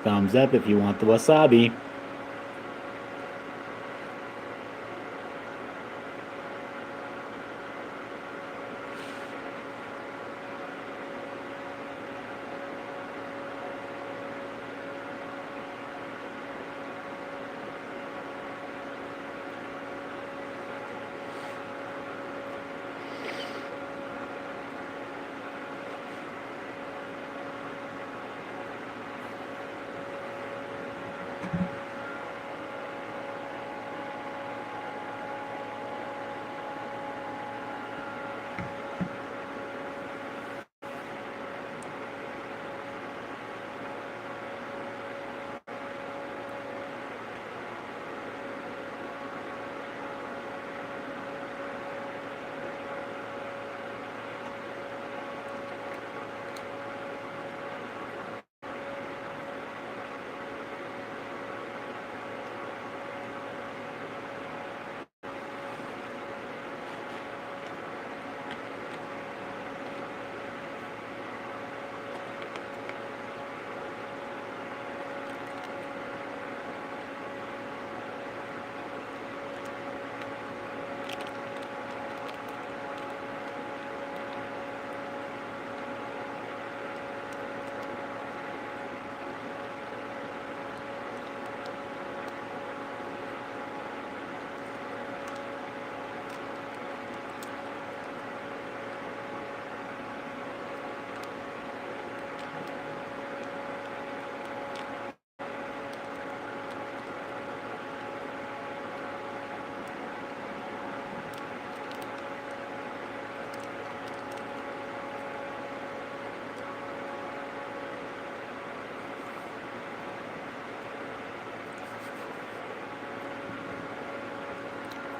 Thumbs up if you want the wasabi.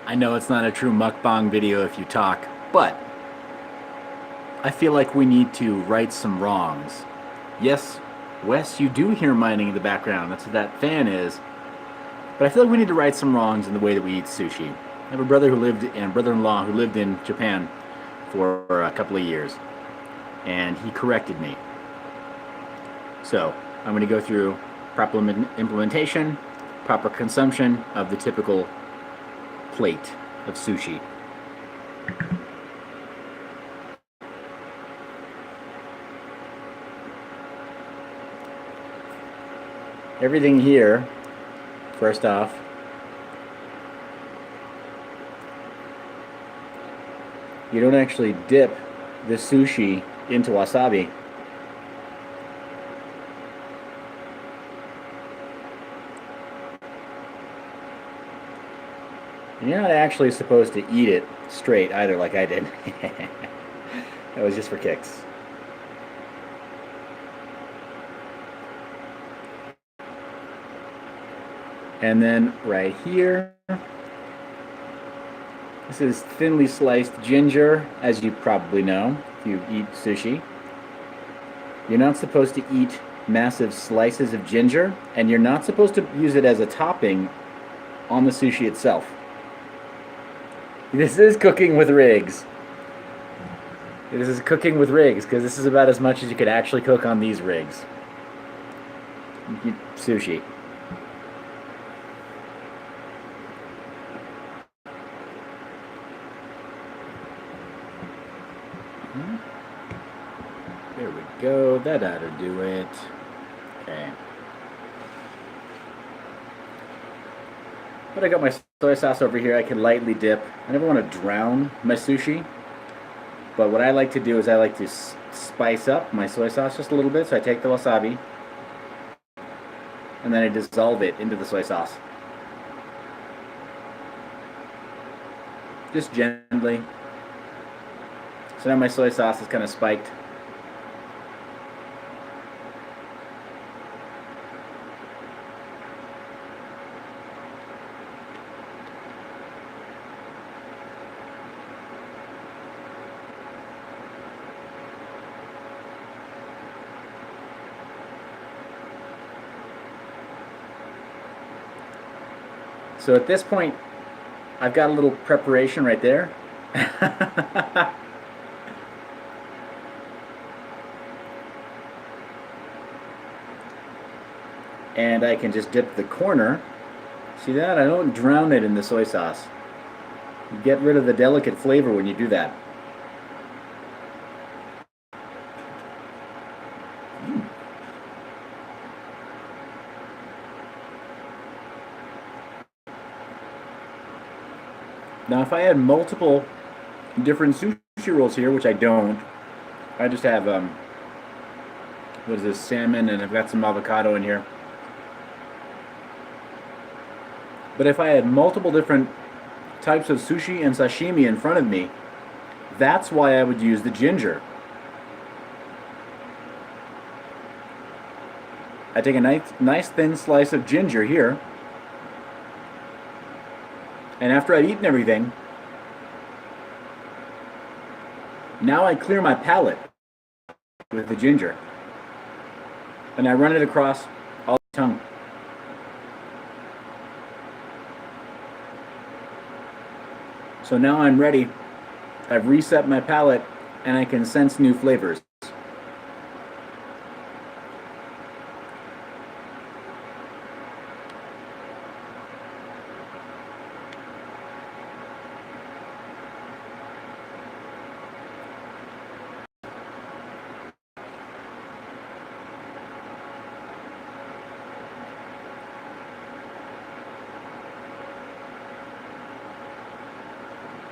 I know it's not a true mukbang video if you talk, but I feel like we need to right some wrongs. Yes, Wes, you do hear mining in the background. That's what that fan is. But I feel like we need to right some wrongs in the way that we eat sushi. I have a brother who lived and brother-in-law who lived in Japan for a couple of years, and he corrected me. So I'm going to go through proper implementation, proper consumption of the typical plate of sushi. Everything here, first off, you don't actually dip the sushi into wasabi. You're not actually supposed to eat it straight either, like I did. That was just for kicks. And then right here, this is thinly sliced ginger, as you probably know if you eat sushi. You're not supposed to eat massive slices of ginger, and you're not supposed to use it as a topping on the sushi itself. This is cooking with rigs. This is cooking with rigs, because this is about as much as you could actually cook on these rigs. Sushi. There we go. That ought to do it. Okay. But I got my soy sauce over here. I can lightly dip. I never want to drown my sushi. But what I like to do is I like to spice up my soy sauce just a little bit. So I take the wasabi and then I dissolve it into the soy sauce. Just gently. So now my soy sauce is kind of spiked. So at this point, I've got a little preparation right there. And I can just dip the corner. See that? I don't drown it in the soy sauce. You get rid of the delicate flavor when you do that. Now, if I had multiple different sushi rolls here, which I don't, I just have, what is this, salmon, and I've got some avocado in here. But if I had multiple different types of sushi and sashimi in front of me, that's why I would use the ginger. I take a nice thin slice of ginger here, and after I've eaten everything, now I clear my palate with the ginger, and I run it across all the tongue. So now I'm ready. I've reset my palate, and I can sense new flavors.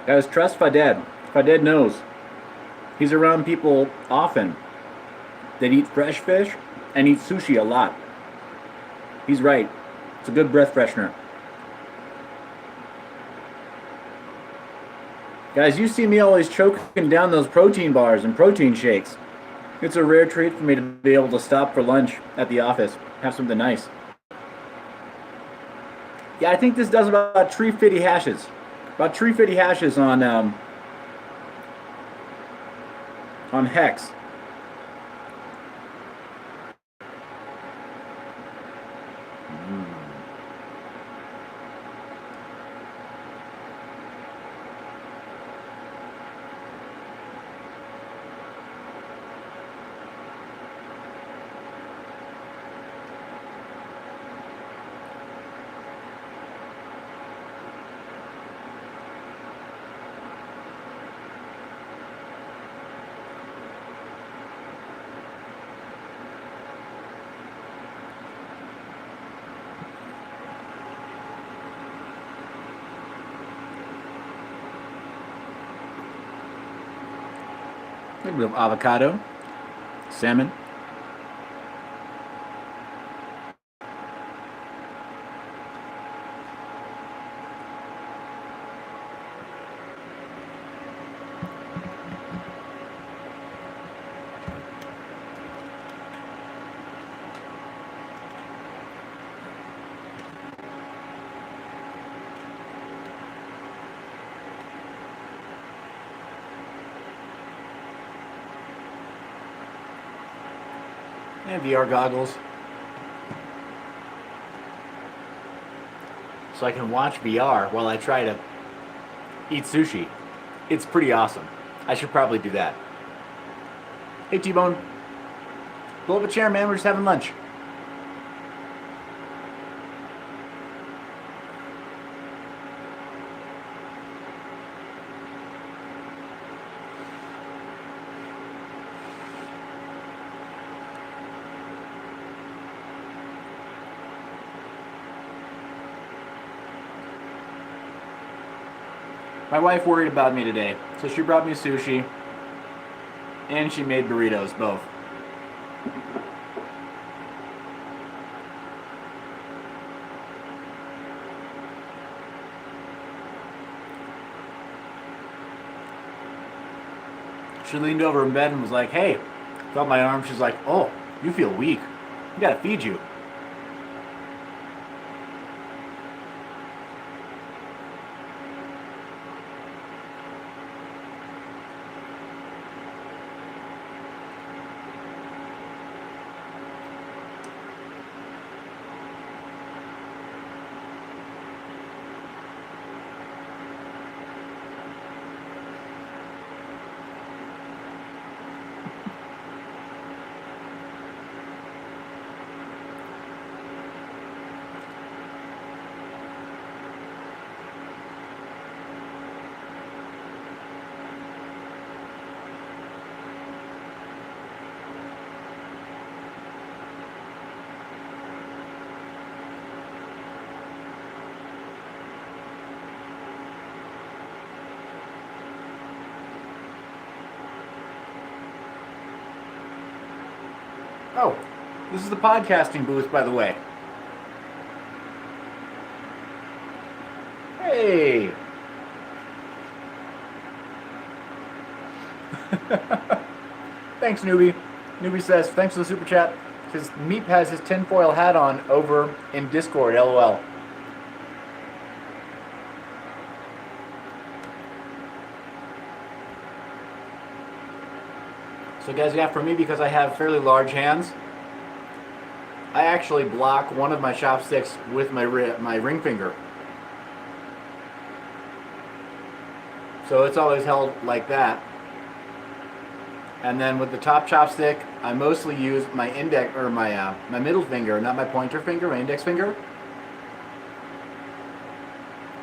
Guys, trust Faded. Faded knows. He's around people often that eat fresh fish and eat sushi a lot. He's right. It's a good breath freshener. Guys, you see me always choking down those protein bars and protein shakes. It's a rare treat for me to be able to stop for lunch at the office, have something nice. Yeah, I think this does about 350 hashes. About 350 hashes on Hex. A little bit of avocado, salmon. And VR goggles. So I can watch VR while I try to eat sushi. It's pretty awesome. I should probably do that. Hey T-Bone. Pull up a chair, man. We're just having lunch. My wife worried about me today, so she brought me sushi, and she made burritos, both. She leaned over in bed and was like, hey, felt my arm. She's like, oh, you feel weak. We gotta feed you. Oh, this is the podcasting booth, by the way. Hey! Thanks, Newbie. Newbie says, thanks for the super chat. Says, Meep has his tinfoil hat on over in Discord, lol. So guys, yeah, for me, because I have fairly large hands, I actually block one of my chopsticks with my ring finger. So it's always held like that. And then with the top chopstick, I mostly use my index, or my middle finger, not my pointer finger, my index finger.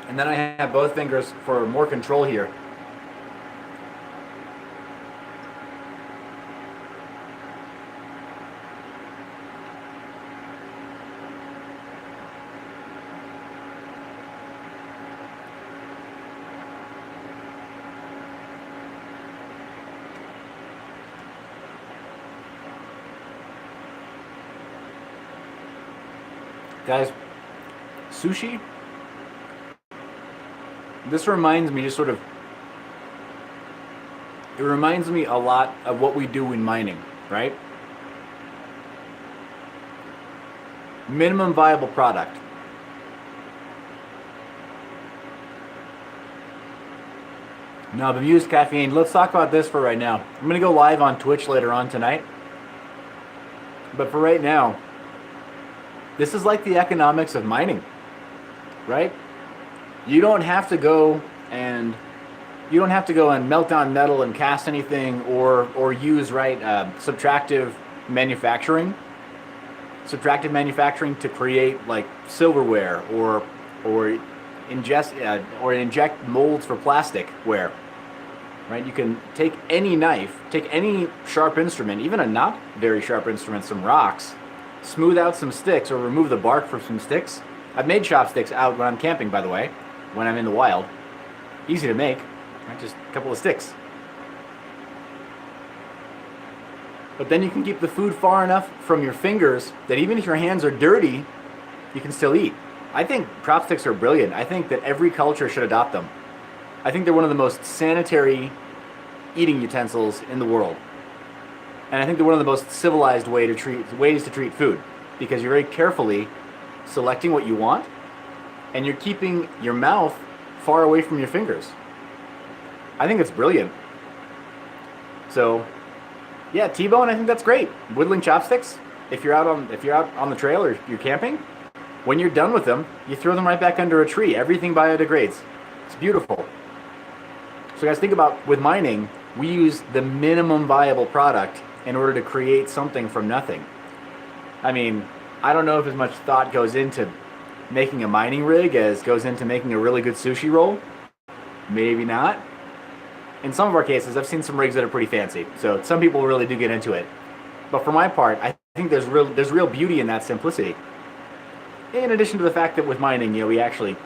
And then I have both fingers for more control here. Guys, sushi, this reminds me it reminds me a lot of what we do in mining, right? Minimum viable product. No, bemused caffeine. Let's talk about this for right now. I'm going to go live on Twitch later on tonight. But for right now, this is like the economics of mining, right? You don't have to go and melt down metal and cast anything, or use subtractive manufacturing to create like silverware or inject molds for plasticware, right? You can take any knife, take any sharp instrument, even a not very sharp instrument, some rocks, smooth out some sticks or remove the bark from some sticks. I've made chopsticks out when I'm camping, by the way, when I'm in the wild. Easy to make, right? Just a couple of sticks. But then you can keep the food far enough from your fingers that even if your hands are dirty, you can still eat. I think chopsticks are brilliant. I think that every culture should adopt them. I think they're one of the most sanitary eating utensils in the world. And I think they're one of the most civilized ways to treat food, because you're very carefully selecting what you want, and you're keeping your mouth far away from your fingers. I think it's brilliant. So, yeah, T-bone, I think that's great. Whittling chopsticks. If you're out on the trail or you're camping, when you're done with them, you throw them right back under a tree. Everything biodegrades. It's beautiful. So guys, think about, with mining, we use the minimum viable product in order to create something from nothing. I mean, I don't know if as much thought goes into making a mining rig as goes into making a really good sushi roll. Maybe not. In some of our cases, I've seen some rigs that are pretty fancy, so some people really do get into it. But for my part, I think there's real beauty in that simplicity. In addition to the fact that with mining, we actually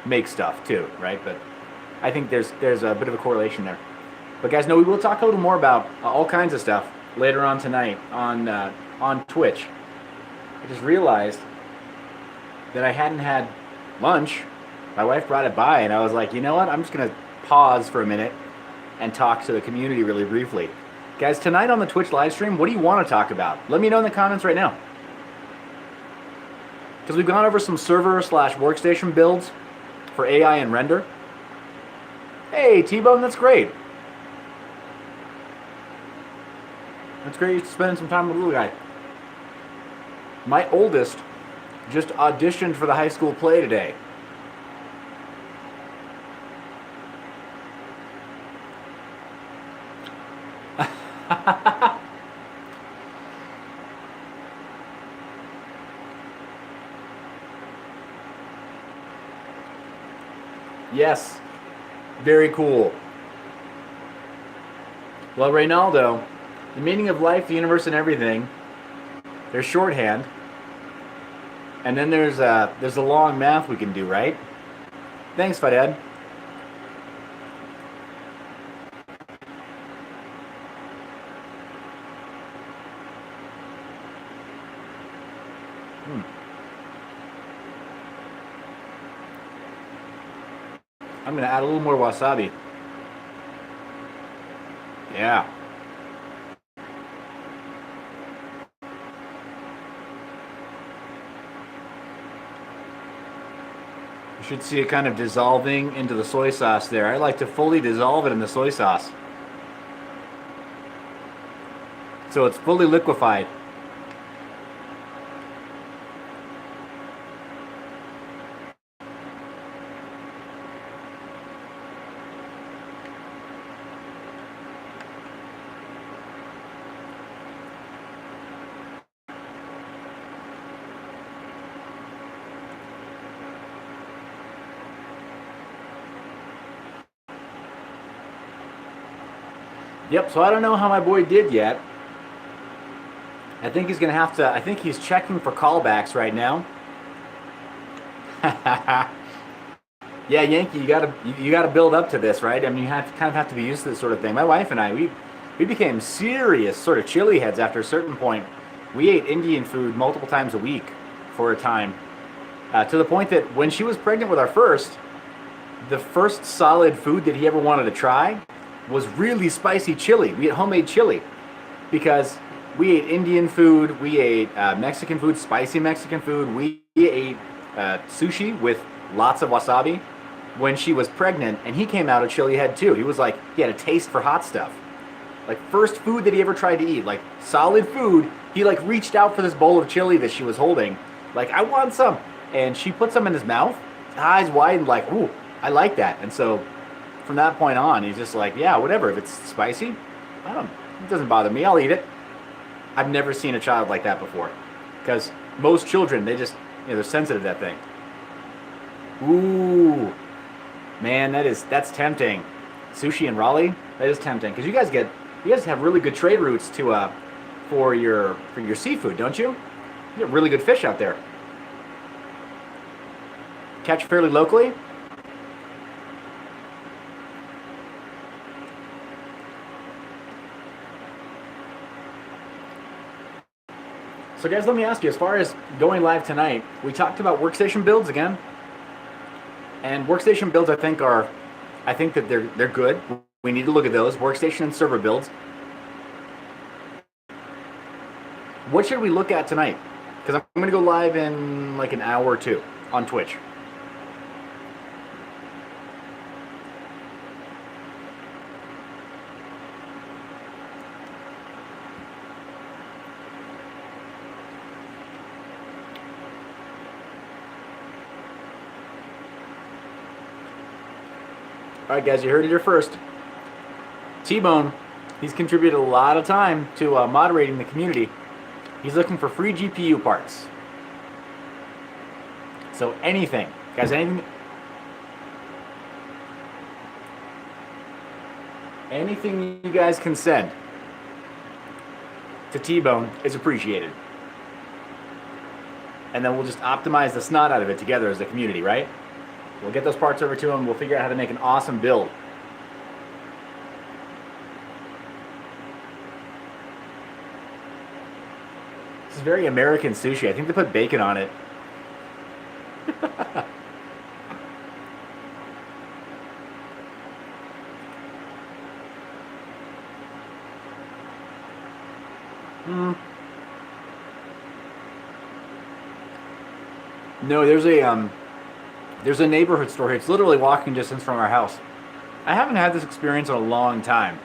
make stuff too, right? But I think there's a bit of a correlation there. But guys, no, we will talk a little more about all kinds of stuff later on tonight on Twitch. I just realized that I hadn't had lunch. My wife brought it by, and I was like, you know what? I'm just going to pause for a minute and talk to the community really briefly. Guys, tonight on the Twitch live stream, what do you want to talk about? Let me know in the comments right now. Because we've gone over some server/workstation builds for AI and render. Hey, T-Bone, that's great. That's great, you're spending some time with the little guy. My oldest just auditioned for the high school play today. Yes, very cool. Well, Reynaldo, the meaning of life, the universe, and everything, there's shorthand. And then there's a long math we can do, right? Thanks, Faded. I'm going to add a little more wasabi. Yeah. You should see it kind of dissolving into the soy sauce there. I like to fully dissolve it in the soy sauce, so it's fully liquefied. Yep, so I don't know how my boy did yet. I think he's going to have to, I think he's checking for callbacks right now. Yeah, Yankee, you gotta build up to this, right? I mean, you kind of have to be used to this sort of thing. My wife and I, we became serious sort of chili heads after a certain point. We ate Indian food multiple times a week for a time, to the point that when she was pregnant with our first, the first solid food that he ever wanted to try was really spicy chili. We ate homemade chili because we ate Indian food, we ate Mexican food, spicy Mexican food. We ate sushi with lots of wasabi when she was pregnant, and he came out a chili head too. He was like, he had a taste for hot stuff. Like, first food that he ever tried to eat, like solid food, he like reached out for this bowl of chili that she was holding. Like, I want some. And she put some in his mouth, eyes wide, and like, ooh, I like that. And so from that point on, he's just like, yeah, whatever. If it's spicy, it doesn't bother me. I'll eat it. I've never seen a child like that before. Because most children, they just, they're sensitive to that thing. Ooh, man, that's tempting. Sushi in Raleigh, that is tempting. Because you guys have really good trade routes to for your seafood, don't you? You get really good fish out there. Catch fairly locally. So guys, let me ask you, as far as going live tonight, we talked about workstation builds again. And workstation builds, I think that they're good. We need to look at those. Workstation and server builds. What should we look at tonight? Because I'm going to go live in like an hour or two on Twitch. All right, guys, you heard it here first. T-Bone, he's contributed a lot of time to moderating the community. He's looking for free GPU parts. So anything, guys, anything you guys can send to T-Bone is appreciated. And then we'll just optimize the snot out of it together as a community, right? We'll get those parts over to him. We'll figure out how to make an awesome build. This is very American sushi. I think they put bacon on it. No, there's a neighborhood store here. It's literally walking distance from our house. I haven't had this experience in a long time.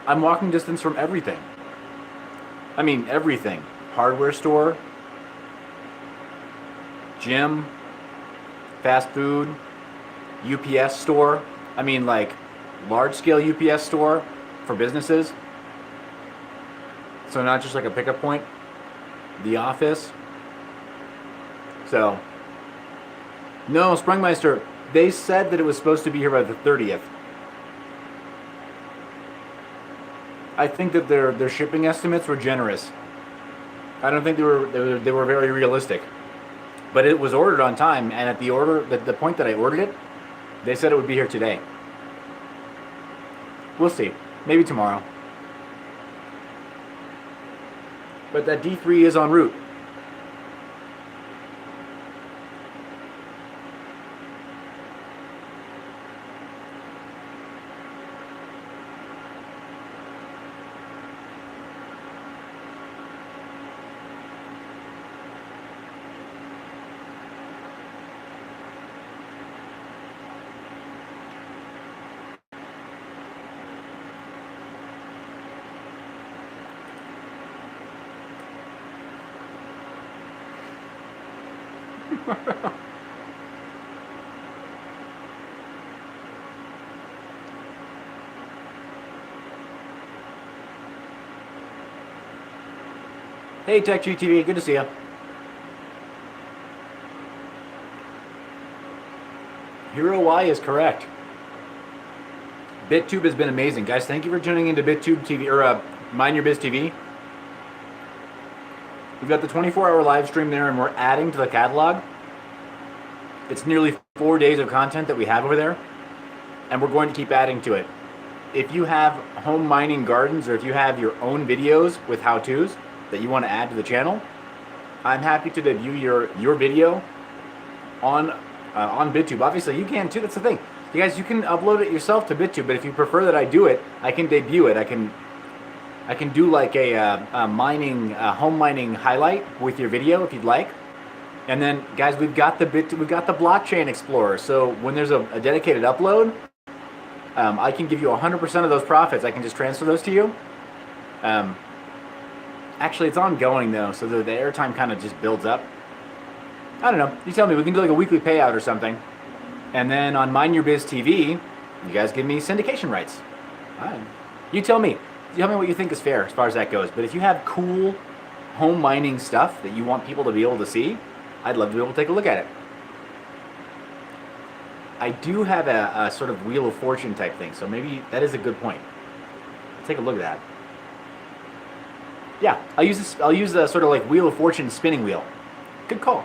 I'm walking distance from everything. I mean, everything. Hardware store, gym, fast food, UPS store. I mean, like, large-scale UPS store for businesses. So not just like a pickup point. The office. So, no, Sprungmeister, they said that it was supposed to be here by the 30th. I think that their shipping estimates were generous. I don't think they were very realistic. But it was ordered on time, and at the point that I ordered it, they said it would be here today. We'll see. Maybe tomorrow. But that D3 is en route. Hey, TechGTV, good to see you. Hero Y is correct. BitTube has been amazing. Guys, thank you for tuning into BitTube TV, or Mind Your Biz TV. We've got the 24-hour live stream there, and we're adding to the catalog. It's nearly 4 days of content that we have over there, and we're going to keep adding to it. If you have home mining gardens, or if you have your own videos with how-tos that you want to add to the channel, I'm happy to debut your video on BitTube. Obviously, you can too. That's the thing. You guys, you can upload it yourself to BitTube, but if you prefer that I do it, I can debut it. I can do like a home mining highlight with your video if you'd like. And then, guys, we've got the blockchain explorer. So when there's a dedicated upload, I can give you 100% of those profits. I can just transfer those to you. Actually, it's ongoing though, so the airtime kind of just builds up. I don't know. You tell me. We can do like a weekly payout or something. And then on Mind Your Biz TV, you guys give me syndication rights. All right. You tell me. Tell me what you think is fair as far as that goes. But if you have cool home mining stuff that you want people to be able to see, I'd love to be able to take a look at it. I do have a sort of Wheel of Fortune type thing, so maybe that is a good point. Take a look at that. Yeah, I'll use the sort of like Wheel of Fortune spinning wheel. Good call.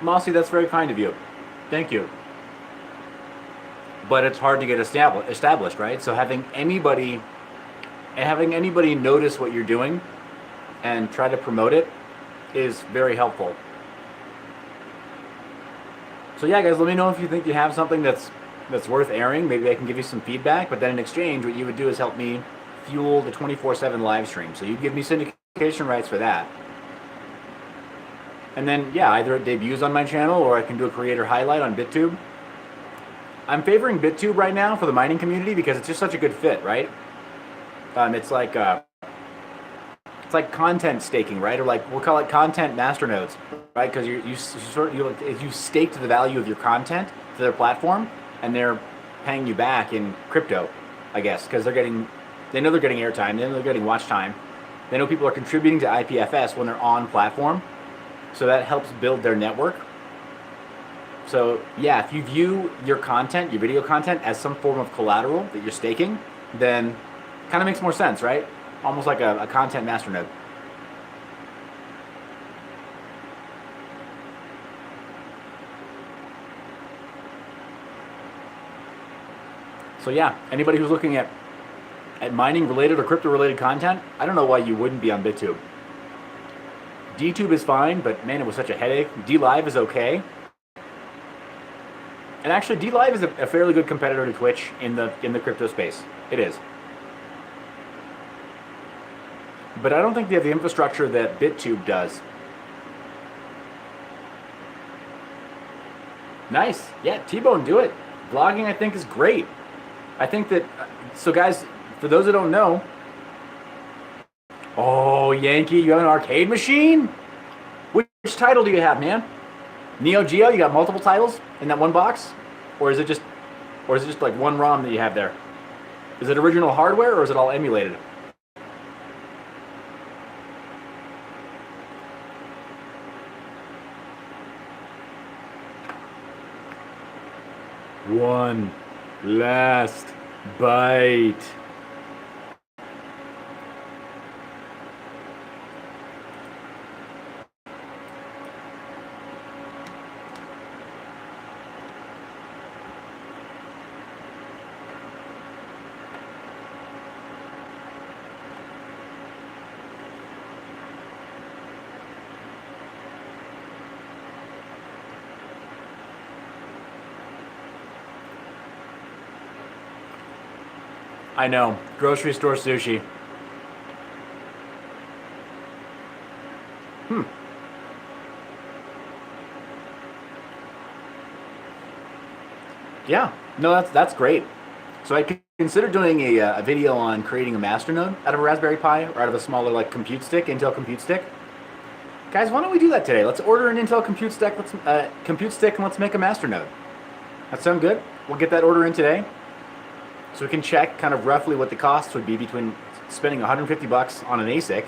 Mossy, that's very kind of you. Thank you. But it's hard to get established, right? So having anybody notice what you're doing and try to promote it is very helpful. So yeah, guys, let me know if you think you have something that's worth airing. Maybe I can give you some feedback, but then in exchange, what you would do is help me fuel the 24/7 live stream. So you'd give me syndication rights for that. And then, yeah, either it debuts on my channel or I can do a creator highlight on BitTube. I'm favoring BitTube right now for the mining community because it's just such a good fit, right? It's like content staking, right? Or like we'll call it content masternodes, right? Because you staked the value of your content to their platform, and they're paying you back in crypto, I guess, because they know they're getting airtime, they know they're getting watch time, they know people are contributing to IPFS when they're on platform. So that helps build their network. So yeah, if you view your content, your video content, as some form of collateral that you're staking, then kind of makes more sense, right? Almost like a content masternode. So yeah, anybody who's looking at mining related or crypto related content, I don't know why you wouldn't be on BitTube. DTube is fine, but man, it was such a headache. DLive is okay. And actually, DLive is a fairly good competitor to Twitch in the crypto space. It is. But I don't think they have the infrastructure that BitTube does. Nice. Yeah, T-Bone, do it. Vlogging, I think, is great. I think that... So, guys, for those that don't know... Oh, Yankee, you have an arcade machine? Which title do you have, man? Neo Geo, you got multiple titles in that one box? Or is it just like one ROM that you have there? Is it original hardware or is it all emulated? One last bite. I know. Grocery store sushi. Hmm. Yeah. No, that's great. So I considered doing a video on creating a masternode out of a Raspberry Pi or out of a smaller like compute stick, Intel compute stick. Guys, why don't we do that today? Let's order an Intel compute stick and let's make a masternode. That sound good? We'll get that order in today, so we can check kind of roughly what the costs would be between spending 150 bucks on an ASIC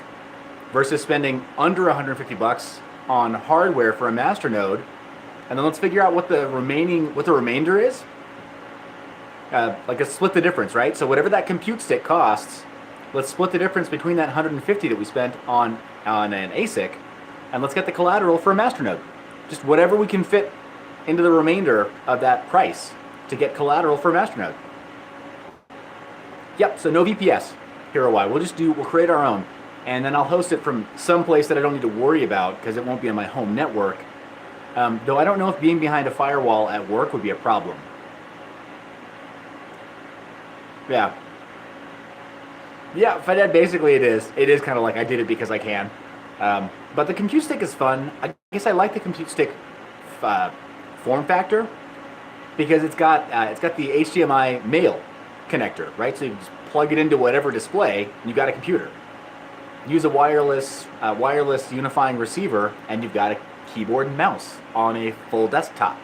versus spending under 150 bucks on hardware for a masternode, and then let's figure out what the remainder is. Like, let's split the difference, right? So whatever that compute stick costs, let's split the difference between that 150 that we spent on an ASIC, and let's get the collateral for a masternode. Just whatever we can fit into the remainder of that price to get collateral for a masternode. Yep. So no VPS, Hero Y. We'll create our own, and then I'll host it from some place that I don't need to worry about because it won't be on my home network. Though I don't know if being behind a firewall at work would be a problem. Yeah. Yeah, Fedad, basically it is. It is kind of like I did it because I can. But the compute stick is fun. I guess I like the compute stick form factor because it's got the HDMI male connector, right? So you just plug it into whatever display, and you've got a computer. Use a wireless unifying receiver, and you've got a keyboard and mouse on a full desktop.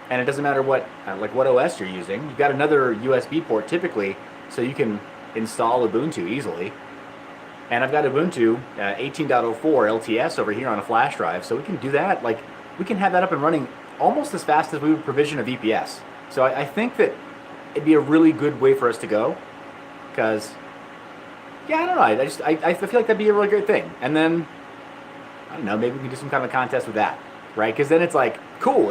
And it doesn't matter what OS you're using. You've got another USB port typically, so you can install Ubuntu easily. And I've got Ubuntu 18.04 LTS over here on a flash drive, so we can do that. Like, we can have that up and running almost as fast as we would provision a VPS. So I think that it'd be a really good way for us to go, because, yeah, I don't know. I feel like that'd be a really great thing. And then, I don't know, maybe we can do some kind of a contest with that, right? Because then it's like, cool,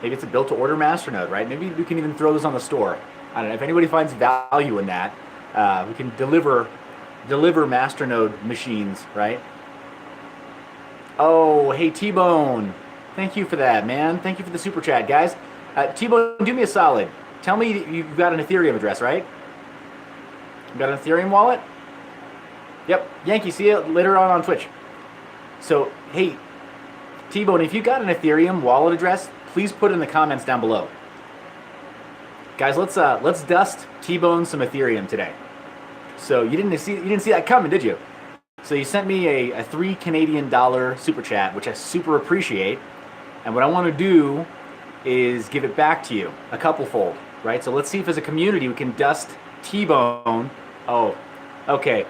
maybe it's a built-to-order masternode, right? Maybe we can even throw this on the store. I don't know. If anybody finds value in that, we can deliver masternode machines, right? Oh, hey, T-Bone. Thank you for that, man. Thank you for the super chat, guys. T-Bone, do me a solid. Tell me you've got an Ethereum address, right? You got an Ethereum wallet? Yep. Yankee, see you later on Twitch. So, hey, T-Bone, if you got an Ethereum wallet address, please put it in the comments down below. Guys, let's dust T-Bone some Ethereum today. So you didn't see that coming, did you? So you sent me a $3 Canadian super chat, which I super appreciate. And what I want to do is give it back to you, a couple-fold, right? So let's see if as a community we can dust T-Bone. Oh, okay.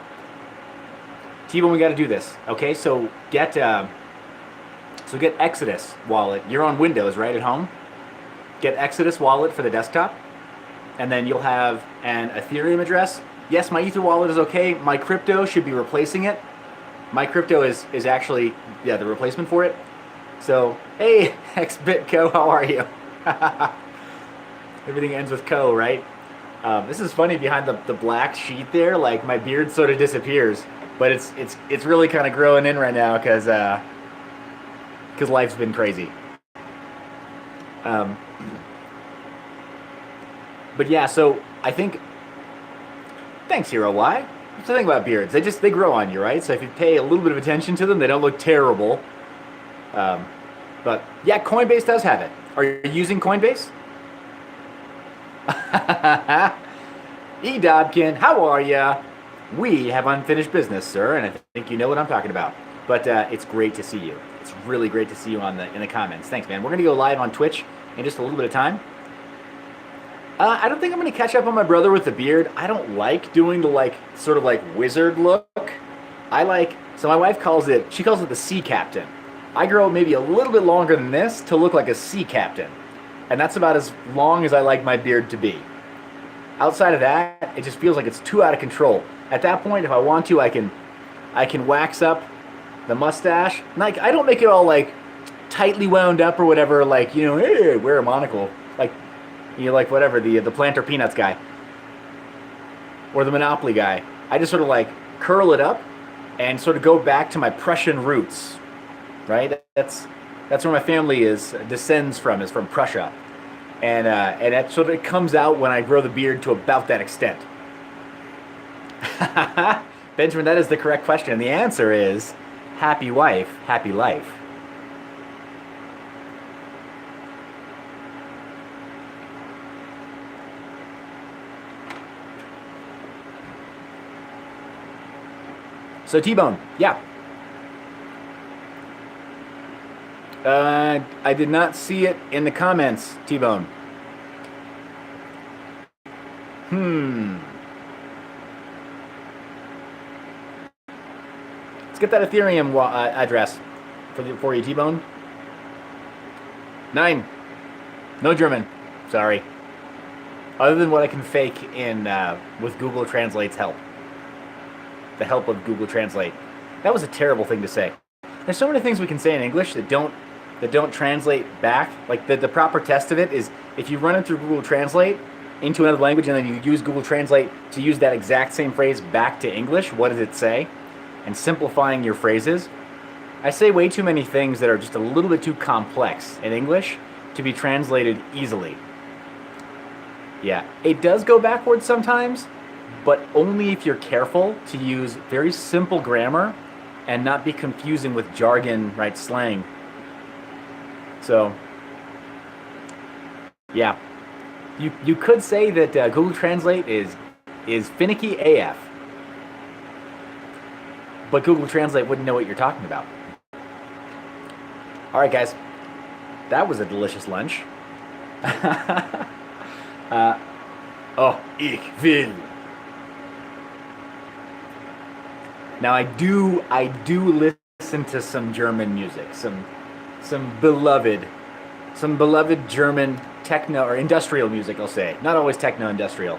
T-Bone, we got to do this. Okay, so get Exodus wallet. You're on Windows, right, at home? Get Exodus wallet for the desktop, and then you'll have an Ethereum address. Yes, my Ether wallet is okay. My crypto should be replacing it. My crypto is actually, yeah, the replacement for it. So, hey, XBitCo, how are you? Everything ends with co, right? This is funny, behind the black sheet there, like my beard sort of disappears, but it's really kind of growing in right now because life's been crazy. But yeah, so I think, thanks, Hero Y. What's the thing about beards? They grow on you, right? So if you pay a little bit of attention to them, they don't look terrible. But yeah, Coinbase does have it. Are you using Coinbase? E. Dobkin, how are ya? We have unfinished business, sir, and I think you know what I'm talking about. But it's great to see you. It's really great to see you in the comments. Thanks, man. We're gonna go live on Twitch in just a little bit of time. I don't think I'm gonna catch up on my brother with the beard. I don't like doing the sort of wizard look. So my wife calls it the sea captain. I grow maybe a little bit longer than this to look like a sea captain. And that's about as long as I like my beard to be. Outside of that, it just feels like it's too out of control. At that point, if I want to, I can wax up the mustache. I don't make it all tightly wound up or whatever, hey, wear a monocle. Whatever, the Planter Peanuts guy. Or the Monopoly guy. I just sort of curl it up and sort of go back to my Prussian roots. Right? That's where my family descends from, is from Prussia. And that sort of comes out when I grow the beard to about that extent. Benjamin, that is the correct question. The answer is happy wife, happy life. So T-Bone, yeah. I did not see it in the comments, T-Bone. Let's get that Ethereum address for you, T-Bone. 9. No German. Sorry. Other than what I can fake in with Google Translate's help. The help of Google Translate. That was a terrible thing to say. There's so many things we can say in English that don't translate back. Like the proper test of it is if you run it through Google Translate into another language and then you use Google Translate to use that exact same phrase back to English, what does it say? And simplifying your phrases. I say way too many things that are just a little bit too complex in English to be translated easily. Yeah, it does go backwards sometimes, but only if you're careful to use very simple grammar and not be confusing with jargon, right, slang. So, yeah. You could say that Google Translate is finicky AF. But Google Translate wouldn't know what you're talking about. All right, guys. That was a delicious lunch. Oh, ich will. Now I do listen to some German music, some beloved German techno or industrial music, I'll say. Not always techno industrial,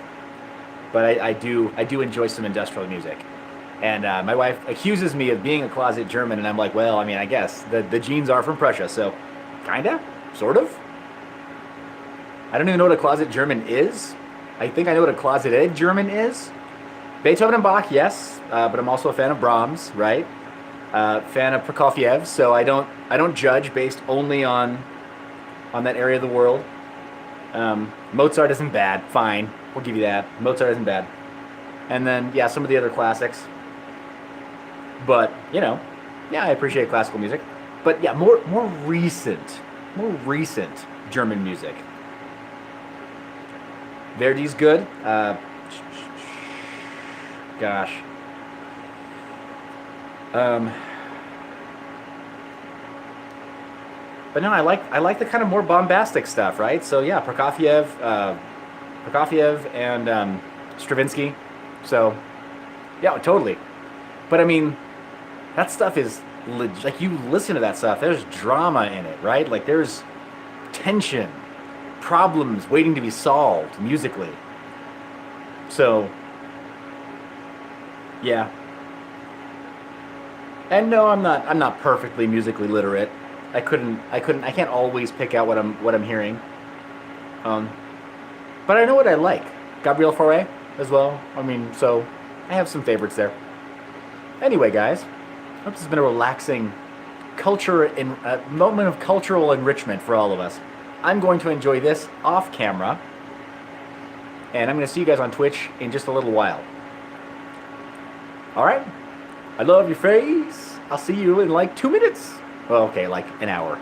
but I do enjoy some industrial music. And my wife accuses me of being a closet German, and I'm like, well, I mean, I guess the genes are from Prussia, so kinda, sort of. I don't even know what a closet German is. I think I know what a closeted German is. Beethoven and Bach, yes, but I'm also a fan of Brahms, right? Fan of Prokofiev, so I don't judge based only on that area of the world. Mozart isn't bad, fine, we'll give you that. Mozart isn't bad. And then, yeah, some of the other classics. But, you know, yeah, I appreciate classical music. But yeah, more recent German music. Verdi's good. Gosh. But no, I like the kind of more bombastic stuff, right? So yeah, Prokofiev and Stravinsky. So yeah, totally. But I mean, that stuff is like, you listen to that stuff, there's drama in it, right? Like there's tension, problems waiting to be solved musically. So yeah. And no, I'm not perfectly musically literate. I can't always pick out what I'm hearing. But I know what I like. Gabriel Fauré as well. I mean, so I have some favorites there. Anyway, guys, I hope this has been a relaxing moment of cultural enrichment for all of us. I'm going to enjoy this off camera, and I'm going to see you guys on Twitch in just a little while. All right? I love your face. I'll see you in like 2 minutes. Well, okay, like an hour.